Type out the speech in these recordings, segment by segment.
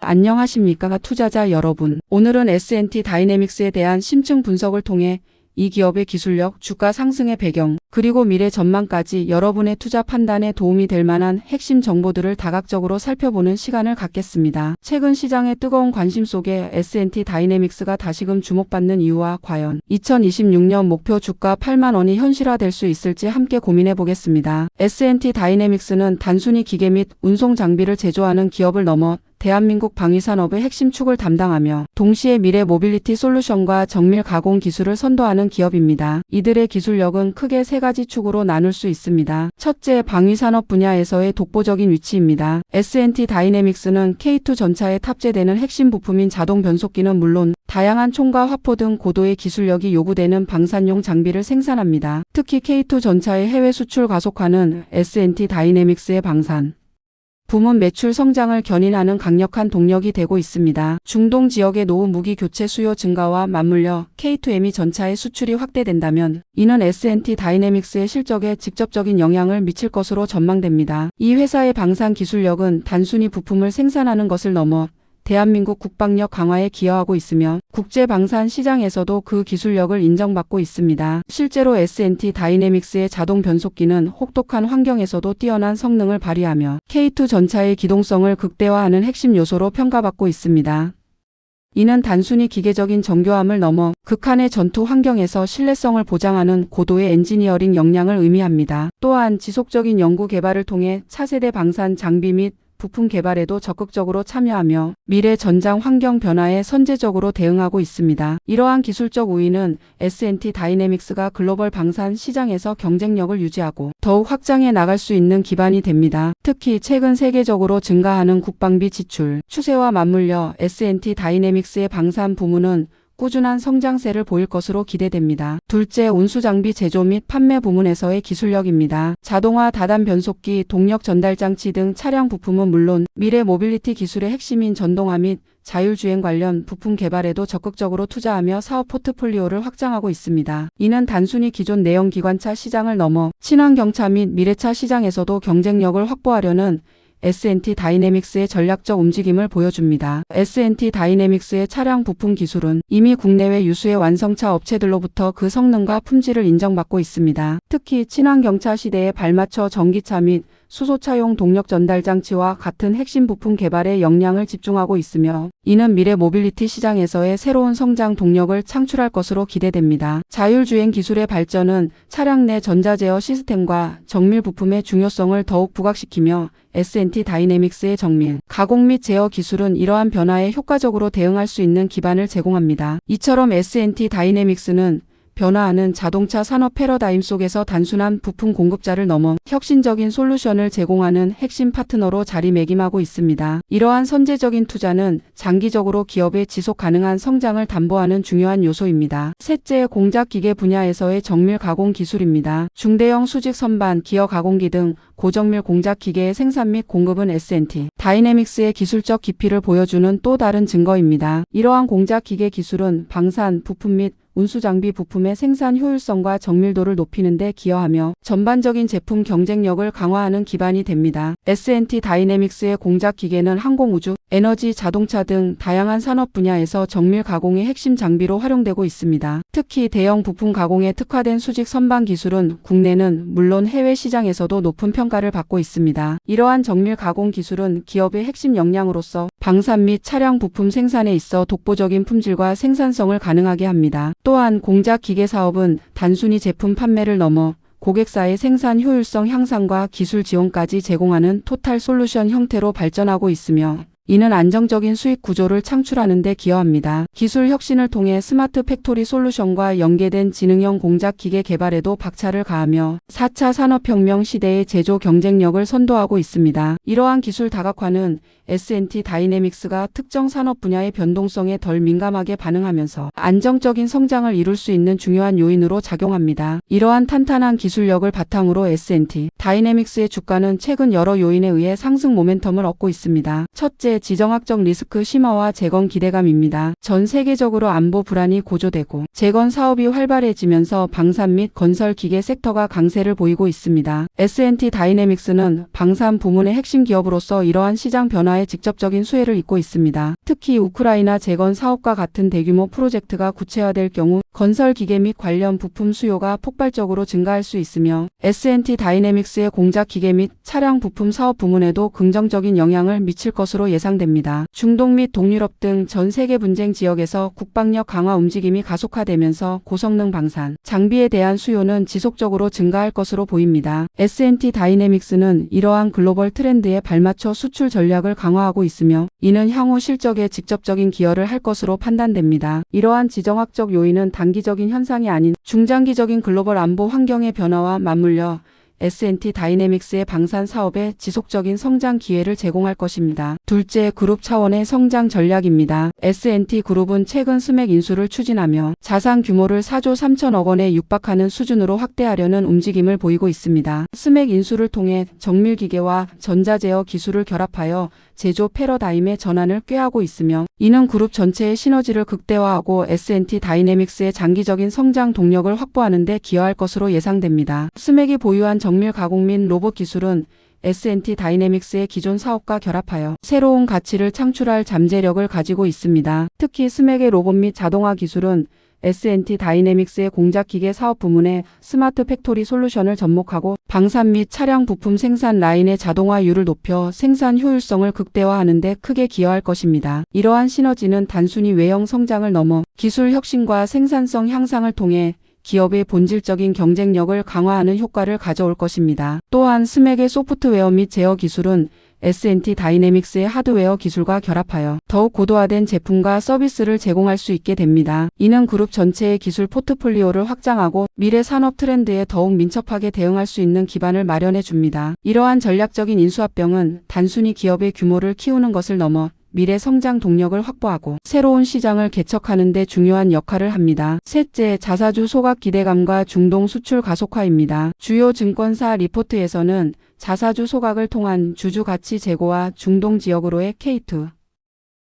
안녕하십니까 투자자 여러분. 오늘은 S&T 다이내믹스에 대한 심층 분석을 통해 이 기업의 기술력, 주가 상승의 배경, 그리고 미래 전망까지 여러분의 투자 판단에 도움이 될 만한 핵심 정보들을 다각적으로 살펴보는 시간을 갖겠습니다. 최근 시장의 뜨거운 관심 속에 S&T 다이내믹스가 다시금 주목받는 이유와 과연 2026년 목표 주가 8만 원이 현실화될 수 있을지 함께 고민해 보겠습니다. S&T 다이내믹스는 단순히 기계 및 운송 장비를 제조하는 기업을 넘어 대한민국 방위산업의 핵심 축을 담당하며 동시에 미래 모빌리티 솔루션과 정밀 가공 기술을 선도하는 기업입니다. 이들의 기술력은 크게 세 가지 축으로 나눌 수 있습니다. 첫째, 방위산업 분야에서의 독보적인 위치입니다. S&T 다이내믹스는 K2 전차에 탑재되는 핵심 부품인 자동 변속기는 물론 다양한 총과 화포 등 고도의 기술력이 요구되는 방산용 장비를 생산합니다. 특히 K2 전차의 해외 수출 가속화는 S&T 다이내믹스의 방산 부문 매출 성장을 견인하는 강력한 동력이 되고 있습니다. 중동 지역의 노후 무기 교체 수요 증가와 맞물려 K2M 전차의 수출이 확대된다면 이는 S&T 다이내믹스의 실적에 직접적인 영향을 미칠 것으로 전망됩니다. 이 회사의 방산 기술력은 단순히 부품을 생산하는 것을 넘어 대한민국 국방력 강화에 기여하고 있으며 국제 방산 시장에서도 그 기술력을 인정받고 있습니다. 실제로 S&T 다이내믹스의 자동 변속기는 혹독한 환경에서도 뛰어난 성능을 발휘하며 K2 전차의 기동성을 극대화하는 핵심 요소로 평가받고 있습니다. 이는 단순히 기계적인 정교함을 넘어 극한의 전투 환경에서 신뢰성을 보장하는 고도의 엔지니어링 역량을 의미합니다. 또한 지속적인 연구 개발을 통해 차세대 방산 장비 및 부품 개발에도 적극적으로 참여하며 미래 전장 환경 변화에 선제적으로 대응하고 있습니다. 이러한 기술적 우위는 S&T 다이내믹스가 글로벌 방산 시장에서 경쟁력을 유지하고 더욱 확장해 나갈 수 있는 기반이 됩니다. 특히 최근 세계적으로 증가하는 국방비 지출 추세와 맞물려 S&T 다이내믹스의 방산 부문은 꾸준한 성장세를 보일 것으로 기대됩니다. 둘째, 운수장비 제조 및 판매 부문에서의 기술력입니다. 자동화 다단 변속기, 동력 전달장치 등 차량 부품은 물론 미래 모빌리티 기술의 핵심인 전동화 및 자율주행 관련 부품 개발에도 적극적으로 투자하며 사업 포트폴리오를 확장하고 있습니다. 이는 단순히 기존 내연 기관차 시장을 넘어 친환경차 및 미래차 시장에서도 경쟁력을 확보하려는 S&T 다이내믹스의 전략적 움직임을 보여줍니다. S&T 다이내믹스의 차량 부품 기술은 이미 국내외 유수의 완성차 업체들로부터 그 성능과 품질을 인정받고 있습니다. 특히 친환경차 시대에 발맞춰 전기차 및 수소차용 동력 전달 장치와 같은 핵심 부품 개발에 역량을 집중하고 있으며 이는 미래 모빌리티 시장에서의 새로운 성장 동력을 창출할 것으로 기대됩니다. 자율주행 기술의 발전은 차량 내 전자제어 시스템과 정밀 부품의 중요성을 더욱 부각시키며 S&T 다이내믹스의 정밀, 가공 및 제어 기술은 이러한 변화에 효과적으로 대응할 수 있는 기반을 제공합니다. 이처럼 S&T 다이내믹스는 변화하는 자동차 산업 패러다임 속에서 단순한 부품 공급자를 넘어 혁신적인 솔루션을 제공하는 핵심 파트너로 자리매김하고 있습니다. 이러한 선제적인 투자는 장기적으로 기업의 지속 가능한 성장을 담보하는 중요한 요소입니다. 셋째, 공작기계 분야에서의 정밀 가공 기술입니다. 중대형 수직 선반, 기어 가공기 등 고정밀 공작기계의 생산 및 공급은 S&T 다이내믹스의 기술적 깊이를 보여주는 또 다른 증거입니다. 이러한 공작기계 기술은 방산, 부품 및 운수장비 부품의 생산 효율성과 정밀도를 높이는 데 기여하며 전반적인 제품 경쟁력을 강화하는 기반이 됩니다. S&T 다이내믹스의 공작기계는 항공우주, 에너지, 자동차 등 다양한 산업 분야에서 정밀 가공의 핵심 장비로 활용되고 있습니다. 특히 대형 부품 가공에 특화된 수직 선반 기술은 국내는 물론 해외 시장에서도 높은 평가를 받고 있습니다. 이러한 정밀 가공 기술은 기업의 핵심 역량으로서 방산 및 차량 부품 생산에 있어 독보적인 품질과 생산성을 가능하게 합니다. 또한 공작기계 사업은 단순히 제품 판매를 넘어 고객사의 생산 효율성 향상과 기술 지원까지 제공하는 토탈 솔루션 형태로 발전하고 있으며 이는 안정적인 수익 구조를 창출하는 데 기여합니다. 기술 혁신을 통해 스마트 팩토리 솔루션과 연계된 지능형 공작 기계 개발에도 박차를 가하며 4차 산업혁명 시대의 제조 경쟁력을 선도하고 있습니다. 이러한 기술 다각화는 S&T 다이내믹스가 특정 산업 분야의 변동성에 덜 민감하게 반응하면서 안정적인 성장을 이룰 수 있는 중요한 요인으로 작용합니다. 이러한 탄탄한 기술력을 바탕으로 S&T 다이내믹스의 주가는 최근 여러 요인에 의해 상승 모멘텀을 얻고 있습니다. 첫째, 지정학적 리스크 심화와 재건 기대감입니다. 전 세계적으로 안보 불안이 고조되고 재건 사업이 활발해지면서 방산 및 건설 기계 섹터가 강세를 보이고 있습니다. S&T 다이내믹스는 방산 부문의 핵심 기업으로서 이러한 시장 변화에 변화에 직접적인 수혜를 잇고 있습니다. 특히 우크라이나 재건 사업과 같은 대규모 프로젝트가 구체화될 경우 건설 기계 및 관련 부품 수요가 폭발적으로 증가할 수 있으며 S&T 다이내믹스의 공작 기계 및 차량 부품 사업 부문에도 긍정적인 영향을 미칠 것으로 예상됩니다. 중동 및 동유럽 등 전 세계 분쟁 지역에서 국방력 강화 움직임이 가속화되면서 고성능 방산, 장비에 대한 수요는 지속적으로 증가할 것으로 보입니다. S&T 다이내믹스는 이러한 글로벌 트렌드에 발맞춰 수출 전략을 강화하고 있으며 이는 향후 실적에 직접적인 기여를 할 것으로 판단됩니다. 이러한 지정학적 요인은 단기적인 현상이 아닌 중장기적인 글로벌 안보 환경의 변화와 맞물려 S&T 다이내믹스의 방산 사업에 지속적인 성장 기회를 제공할 것입니다. 둘째, 그룹 차원의 성장 전략입니다. S&T 그룹은 최근 스맥 인수를 추진하며 자산 규모를 4조 3천억 원에 육박하는 수준으로 확대하려는 움직임을 보이고 있습니다. 스맥 인수를 통해 정밀기계와 전자제어 기술을 결합하여 제조 패러다임의 전환을 꾀하고 있으며 이는 그룹 전체의 시너지를 극대화하고 S&T 다이내믹스의 장기적인 성장 동력을 확보하는 데 기여할 것으로 예상됩니다. 스맥이 보유한 정밀 가공 및 로봇 기술은 S&T 다이내믹스의 기존 사업과 결합하여 새로운 가치를 창출할 잠재력을 가지고 있습니다. 특히 스맥의 로봇 및 자동화 기술은 S&T 다이내믹스의 공작기계 사업 부문에 스마트 팩토리 솔루션을 접목하고 방산 및 차량 부품 생산 라인의 자동화율을 높여 생산 효율성을 극대화하는 데 크게 기여할 것입니다. 이러한 시너지는 단순히 외형 성장을 넘어 기술 혁신과 생산성 향상을 통해 기업의 본질적인 경쟁력을 강화하는 효과를 가져올 것입니다. 또한 스맥의 소프트웨어 및 제어 기술은 S&T 다이내믹스의 하드웨어 기술과 결합하여 더욱 고도화된 제품과 서비스를 제공할 수 있게 됩니다. 이는 그룹 전체의 기술 포트폴리오를 확장하고 미래 산업 트렌드에 더욱 민첩하게 대응할 수 있는 기반을 마련해 줍니다. 이러한 전략적인 인수합병은 단순히 기업의 규모를 키우는 것을 넘어 미래 성장 동력을 확보하고 새로운 시장을 개척하는 데 중요한 역할을 합니다. 셋째, 자사주 소각 기대감과 중동 수출 가속화입니다. 주요 증권사 리포트에서는 자사주 소각을 통한 주주 가치 제고와 중동 지역으로의 K2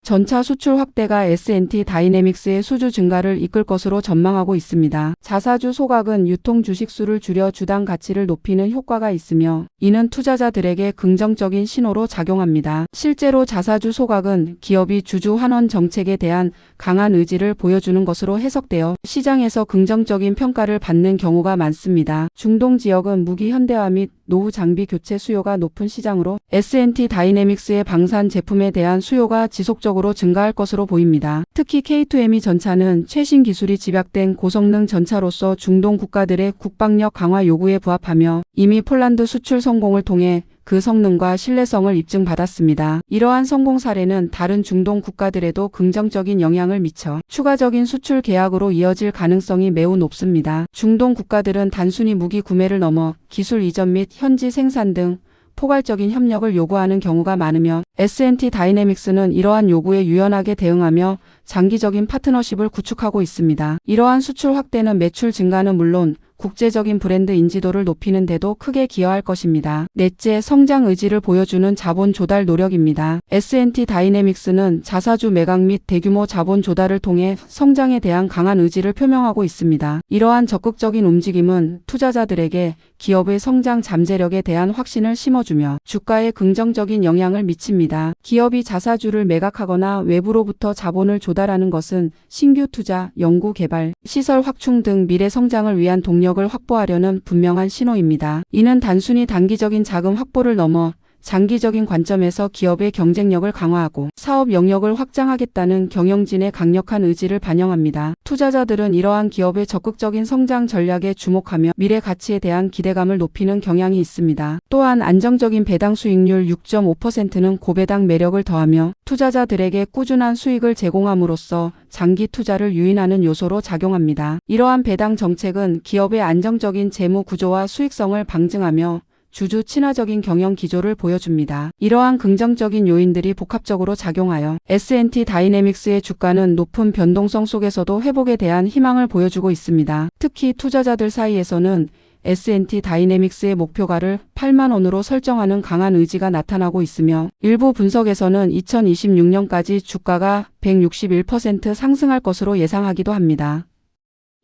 전차 수출 확대가 S&T 다이내믹스의 수주 증가를 이끌 것으로 전망하고 있습니다. 자사주 소각은 유통 주식수를 줄여 주당 가치를 높이는 효과가 있으며 이는 투자자들에게 긍정적인 신호로 작용합니다. 실제로 자사주 소각은 기업이 주주 환원 정책에 대한 강한 의지를 보여주는 것으로 해석되어 시장에서 긍정적인 평가를 받는 경우가 많습니다. 중동 지역은 무기 현대화 및 노후 장비 교체 수요가 높은 시장으로 S&T 다이내믹스의 방산 제품에 대한 수요가 지속적으로 증가할 것으로 보입니다. 특히 K2M 전차는 최신 기술이 집약된 고성능 전차로서 중동 국가들의 국방력 강화 요구에 부합하며 이미 폴란드 수출 성공을 통해 그 성능과 신뢰성을 입증받았습니다. 이러한 성공 사례는 다른 중동 국가들에도 긍정적인 영향을 미쳐 추가적인 수출 계약으로 이어질 가능성이 매우 높습니다. 중동 국가들은 단순히 무기 구매를 넘어 기술 이전 및 현지 생산 등 포괄적인 협력을 요구하는 경우가 많으며 S&T 다이내믹스는 이러한 요구에 유연하게 대응하며 장기적인 파트너십을 구축하고 있습니다. 이러한 수출 확대는 매출 증가는 물론 국제적인 브랜드 인지도를 높이는 데도 크게 기여할 것입니다. 넷째, 성장 의지를 보여주는 자본 조달 노력입니다. S&T 다이내믹스는 자사주 매각 및 대규모 자본 조달을 통해 성장에 대한 강한 의지를 표명하고 있습니다. 이러한 적극적인 움직임은 투자자들에게 기업의 성장 잠재력에 대한 확신을 심어주며 주가에 긍정적인 영향을 미칩니다. 기업이 자사주를 매각하거나 외부로부터 자본을 조달하는 것은 신규 투자, 연구 개발, 시설 확충 등 미래 성장을 위한 동력을 확보하려는 분명한 신호입니다. 이는 단순히 단기적인 자금 확보를 넘어 장기적인 관점에서 기업의 경쟁력을 강화하고 사업 영역을 확장하겠다는 경영진의 강력한 의지를 반영합니다. 투자자들은 이러한 기업의 적극적인 성장 전략에 주목하며 미래 가치에 대한 기대감을 높이는 경향이 있습니다. 또한 안정적인 배당 수익률 6.5%는 고배당 매력을 더하며 투자자들에게 꾸준한 수익을 제공함으로써 장기 투자를 유인하는 요소로 작용합니다. 이러한 배당 정책은 기업의 안정적인 재무 구조와 수익성을 방증하며 주주 친화적인 경영 기조를 보여줍니다. 이러한 긍정적인 요인들이 복합적으로 작용하여 S&T 다이내믹스의 주가는 높은 변동성 속에서도 회복에 대한 희망을 보여주고 있습니다. 특히 투자자들 사이에서는 S&T 다이내믹스의 목표가를 8만 원으로 설정하는 강한 의지가 나타나고 있으며 일부 분석에서는 2026년까지 주가가 161% 상승할 것으로 예상하기도 합니다.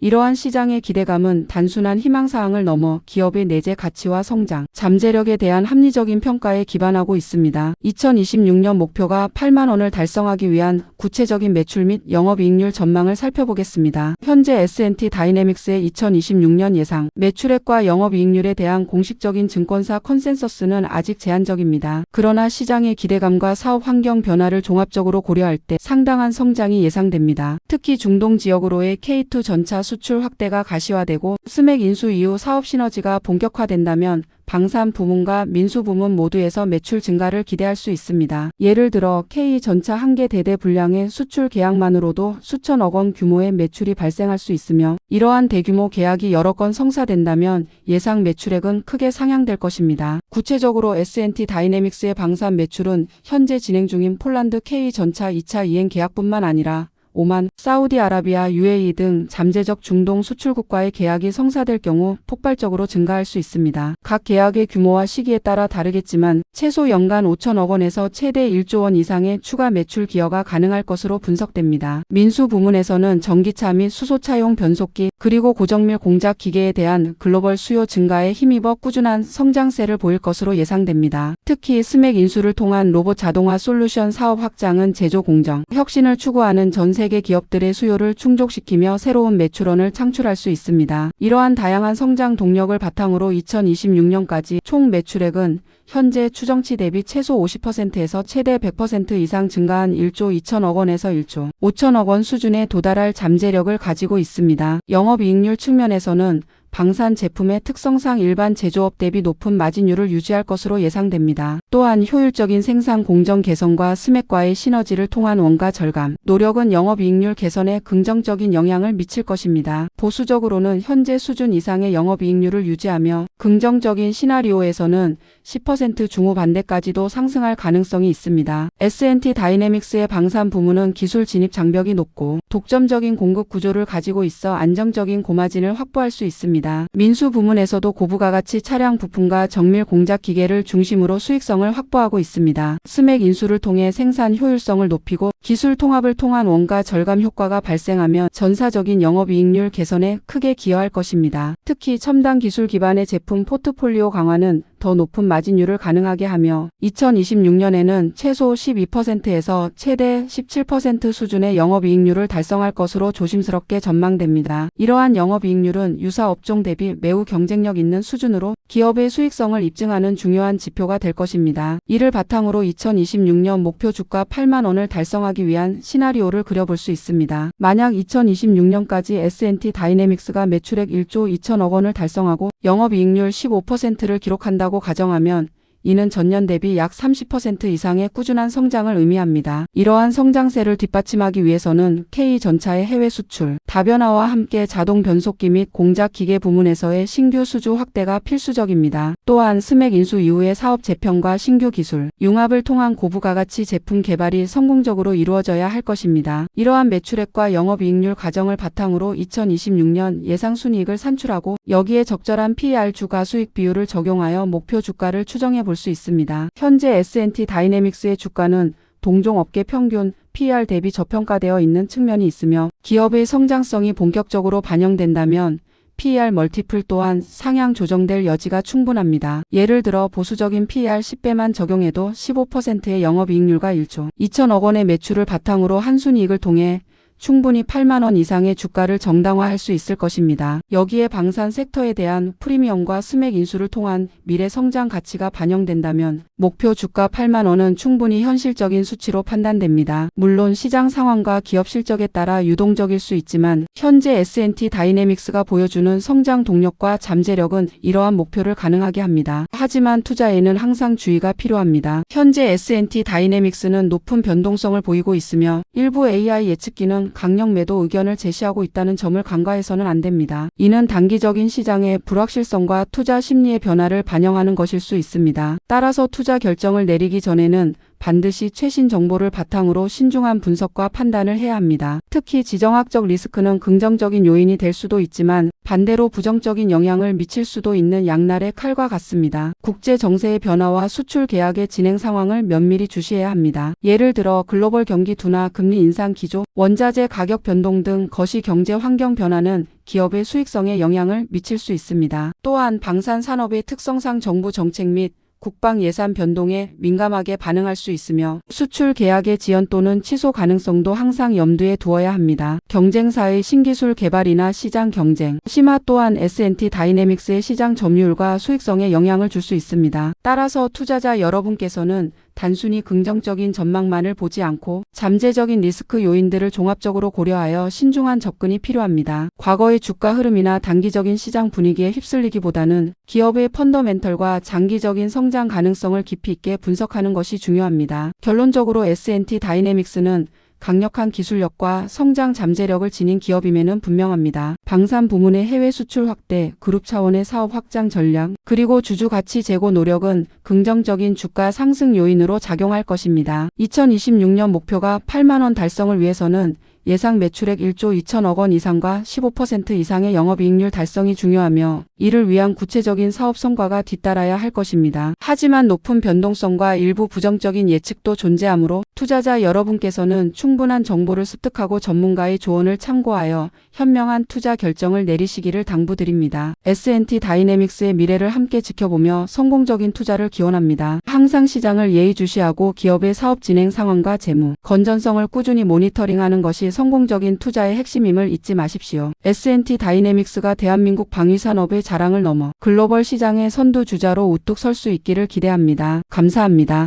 이러한 시장의 기대감은 단순한 희망사항을 넘어 기업의 내재 가치와 성장, 잠재력에 대한 합리적인 평가에 기반하고 있습니다. 2026년 목표가 8만 원을 달성하기 위한 구체적인 매출 및 영업이익률 전망을 살펴보겠습니다. 현재 S&T 다이내믹스의 2026년 예상 매출액과 영업이익률에 대한 공식적인 증권사 컨센서스는 아직 제한적입니다. 그러나 시장의 기대감과 사업 환경 변화를 종합적으로 고려할 때 상당한 성장이 예상됩니다. 특히 중동 지역으로의 K2 전차 수출 확대가 가시화되고 스맥 인수 이후 사업 시너지가 본격화된다면 방산 부문과 민수 부문 모두에서 매출 증가를 기대할 수 있습니다. 예를 들어 K 전차 한 개 대대 분량의 수출 계약만으로도 수천억 원 규모의 매출이 발생할 수 있으며 이러한 대규모 계약이 여러 건 성사된다면 예상 매출액은 크게 상향될 것입니다. 구체적으로 S&T 다이내믹스의 방산 매출은 현재 진행 중인 폴란드 K 전차 2차 이행 계약뿐만 아니라 오만, 사우디아라비아, UAE 등 잠재적 중동 수출국과의 계약이 성사될 경우 폭발적으로 증가할 수 있습니다. 각 계약의 규모와 시기에 따라 다르겠지만 최소 연간 5천억 원에서 최대 1조 원 이상의 추가 매출 기여가 가능할 것으로 분석됩니다. 민수 부문에서는 전기차 및 수소차용 변속기 그리고 고정밀 공작 기계에 대한 글로벌 수요 증가에 힘입어 꾸준한 성장세를 보일 것으로 예상됩니다. 특히 스맥 인수를 통한 로봇 자동화 솔루션 사업 확장은 제조 공정, 혁신을 추구하는 전 세계 기업들의 수요를 충족시키며 새로운 매출원을 창출할 수 있습니다. 이러한 다양한 성장 동력을 바탕으로 2026년까지 총 매출액은 현재 추정치 대비 최소 50%에서 최대 100% 이상 증가한 1조 2천억 원에서 1조 5천억 원 수준에 도달할 잠재력을 가지고 있습니다. 영업이익률 측면에서는 방산 제품의 특성상 일반 제조업 대비 높은 마진율을 유지할 것으로 예상됩니다. 또한 효율적인 생산 공정 개선과 스맥과의 시너지를 통한 원가 절감, 노력은 영업이익률 개선에 긍정적인 영향을 미칠 것입니다. 보수적으로는 현재 수준 이상의 영업이익률을 유지하며 긍정적인 시나리오에서는 10% 중후반대까지도 상승할 가능성이 있습니다. S&T 다이내믹스의 방산 부문은 기술 진입 장벽이 높고 독점적인 공급 구조를 가지고 있어 안정적인 고마진을 확보할 수 있습니다. 민수 부문에서도 고부가가치 차량 부품과 정밀 공작 기계를 중심으로 수익성을 확보하고 있습니다. 스맥 인수를 통해 생산 효율성을 높이고 기술 통합을 통한 원가 절감 효과가 발생하며 전사적인 영업이익률 개선에 크게 기여할 것입니다. 특히 첨단 기술 기반의 제품 포트폴리오 강화는 더 높은 마진율을 가능하게 하며 2026년에는 최소 12%에서 최대 17% 수준의 영업이익률을 달성할 것으로 조심스럽게 전망됩니다. 이러한 영업이익률은 유사 업종 대비 매우 경쟁력 있는 수준으로 기업의 수익성을 입증하는 중요한 지표가 될 것입니다. 이를 바탕으로 2026년 목표 주가 8만 원을 달성하기 위한 시나리오를 그려볼 수 있습니다. 만약 2026년까지 S&T 다이내믹스가 매출액 1조 2천억 원을 달성하고 영업이익률 15%를 기록한다고 가정하면 이는 전년 대비 약 30% 이상의 꾸준한 성장을 의미합니다. 이러한 성장세를 뒷받침하기 위해서는 K전차의 해외 수출, 다변화와 함께 자동 변속기 및 공작 기계 부문에서의 신규 수주 확대가 필수적입니다. 또한 스맥 인수 이후의 사업 재편과 신규 기술, 융합을 통한 고부가가치 제품 개발이 성공적으로 이루어져야 할 것입니다. 이러한 매출액과 영업이익률 가정을 바탕으로 2026년 예상 순이익을 산출하고 여기에 적절한 PER 주가수익 비율을 적용하여 목표 주가를 추정해 볼 수 있습니다. 현재 S&T 다이내믹스의 주가는 동종 업계 평균 PER 대비 저평가되어 있는 측면이 있으며 기업의 성장성이 본격적으로 반영된다면 PER 멀티플 또한 상향 조정될 여지가 충분합니다. 예를 들어 보수적인 PER 10배만 적용해도 15%의 영업이익률과 1조 2천억 원의 매출을 바탕으로 한순이익을 통해 충분히 8만 원 이상의 주가를 정당화할 수 있을 것입니다. 여기에 방산 섹터에 대한 프리미엄과 스맥 인수를 통한 미래 성장 가치가 반영된다면 목표 주가 8만 원은 충분히 현실적인 수치로 판단됩니다. 물론 시장 상황과 기업 실적에 따라 유동적일 수 있지만 현재 S&T 다이내믹스가 보여주는 성장 동력과 잠재력은 이러한 목표를 가능하게 합니다. 하지만 투자에는 항상 주의가 필요합니다. 현재 S&T 다이내믹스는 높은 변동성을 보이고 있으며 일부 AI 예측기는 강력 매도 의견을 제시하고 있다는 점을 간과해서는 안 됩니다. 이는 단기적인 시장의 불확실성과 투자 심리의 변화를 반영하는 것일 수 있습니다. 따라서 투자 결정을 내리기 전에는 반드시 최신 정보를 바탕으로 신중한 분석과 판단을 해야 합니다. 특히 지정학적 리스크는 긍정적인 요인이 될 수도 있지만 반대로 부정적인 영향을 미칠 수도 있는 양날의 칼과 같습니다. 국제 정세의 변화와 수출 계약의 진행 상황을 면밀히 주시해야 합니다. 예를 들어 글로벌 경기 둔화, 금리 인상 기조, 원자재 가격 변동 등 거시 경제 환경 변화는 기업의 수익성에 영향을 미칠 수 있습니다. 또한 방산 산업의 특성상 정부 정책 및 국방 예산 변동에 민감하게 반응할 수 있으며 수출 계약의 지연 또는 취소 가능성도 항상 염두에 두어야 합니다. 경쟁사의 신기술 개발이나 시장 경쟁 심화 또한 S&T 다이내믹스의 시장 점유율과 수익성에 영향을 줄 수 있습니다. 따라서 투자자 여러분께서는 단순히 긍정적인 전망만을 보지 않고 잠재적인 리스크 요인들을 종합적으로 고려하여 신중한 접근이 필요합니다. 과거의 주가 흐름이나 단기적인 시장 분위기에 휩쓸리기보다는 기업의 펀더멘털과 장기적인 성장 가능성을 깊이 있게 분석하는 것이 중요합니다. 결론적으로 S&T 다이내믹스는 강력한 기술력과 성장 잠재력을 지닌 기업임에는 분명합니다. 방산 부문의 해외 수출 확대, 그룹 차원의 사업 확장 전략, 그리고 주주 가치 제고 노력은 긍정적인 주가 상승 요인으로 작용할 것입니다. 2026년 목표가 8만 원 달성을 위해서는 예상 매출액 1조 2천억 원 이상과 15% 이상의 영업이익률 달성이 중요하며 이를 위한 구체적인 사업 성과가 뒤따라야 할 것입니다. 하지만 높은 변동성과 일부 부정적인 예측도 존재하므로 투자자 여러분께서는 충분한 정보를 습득하고 전문가의 조언을 참고하여 현명한 투자 결정을 내리시기를 당부드립니다. S&T 다이내믹스의 미래를 함께 지켜보며 성공적인 투자를 기원합니다. 항상 시장을 예의주시하고 기업의 사업 진행 상황과 재무, 건전성을 꾸준히 모니터링하는 것이 성공적인 투자의 핵심임을 잊지 마십시오. S&T 다이내믹스가 대한민국 방위산업의 자랑을 넘어 글로벌 시장의 선두주자로 우뚝 설 수 있기를 기대합니다. 감사합니다.